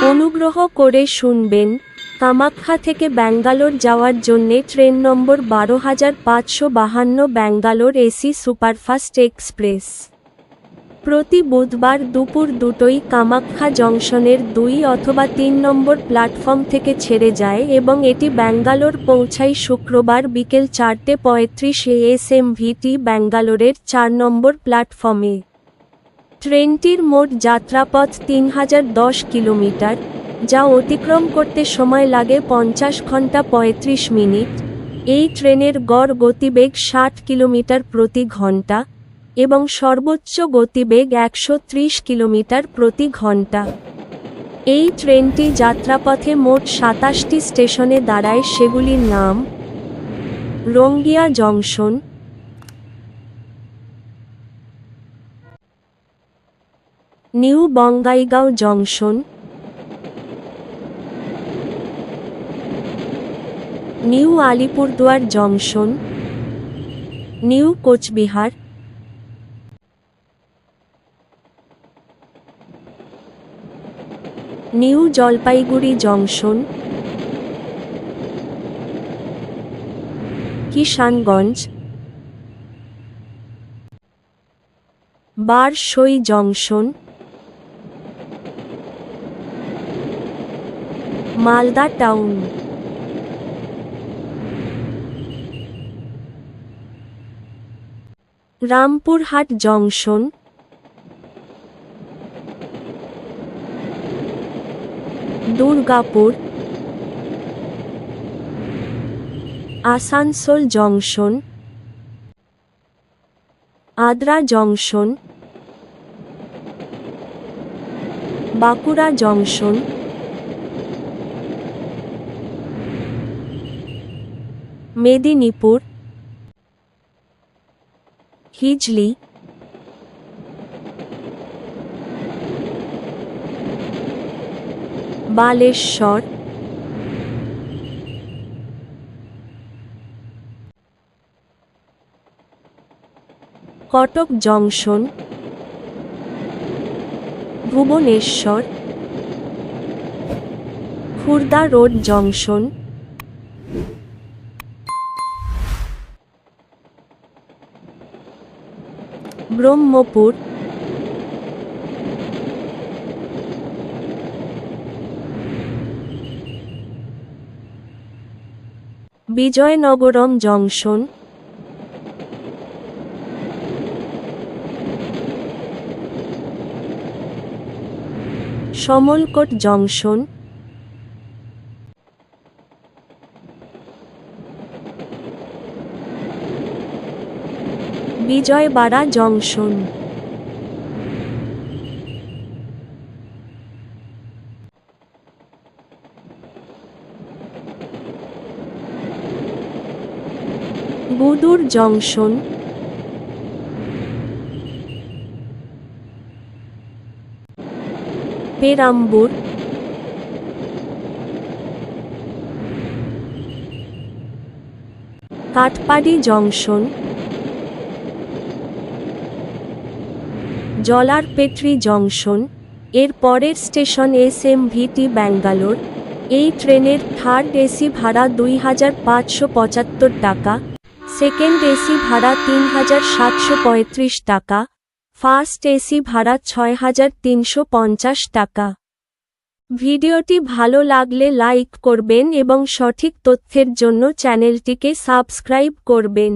অনুগ্রহ করে শুনবেন, কামাখ্যা থেকে ব্যাঙ্গালোর যাওয়ার জন্যে ট্রেন নম্বর ১২৫৫২ ব্যাঙ্গালোর এসি সুপারফাস্ট এক্সপ্রেস। প্রতি বুধবার দুপুর ২টোয় কামাখ্যা জংশনের ২ অথবা ৩ নম্বর প্ল্যাটফর্ম থেকে ছেড়ে যায় এবং এটি ব্যাঙ্গালোর পৌঁছায় শুক্রবার বিকেল ৪:৩৫ এএসএমভিটি ব্যাঙ্গালোরের ৪ নম্বর প্ল্যাটফর্মে। ট্রেনটির মোট যাত্রাপথ ৩০১০ কিলোমিটার, যা অতিক্রম করতে সময় লাগে ৫০ ঘন্টা ৩৫ মিনিট। এই ট্রেনের গড় গতিবেগ ৬০ কিলোমিটার প্রতি ঘন্টা এবং সর্বোচ্চ গতিবেগ ১৩০ কিলোমিটার প্রতি ঘন্টা। এই ট্রেনটি যাত্রাপথে মোট ২৭টি স্টেশনে দাঁড়ায়, সেগুলির নাম: Rangiya junction, new Bongaigaon junction, new Alipurduar junction, new Coochbehar, new Jalpaiguri junction, Kishanganj, Barsoi junction, Malda town. Rampurhat junction, Durgapur, Asansol junction, Adra junction, Bankura junction, Medinipur, Hijli, Baleshwar, Cuttack junction, Bhubaneswar, Khurda road junction, Brahmapur, Vizianagaram junction, Samalkot junction, Vijayawada junction. Gudur junction, Perambur, Katpadi junction, Jolarpettai junction. এর পরের স্টেশন এসএমভিটি ব্যাঙ্গালোর। এই ট্রেনের থার্ড এসি ভাড়া ২৫৭৫ টাকা, সেকেন্ড এসি ভাড়া ৩৭৩৫ টাকা, ফার্স্ট এসি ভাড়া ৬৩৫০ টাকা। ভিডিওটি ভালো লাগলে লাইক করবেন এবং সঠিক তথ্যের জন্য চ্যানেলটিকে সাবস্ক্রাইব করবেন।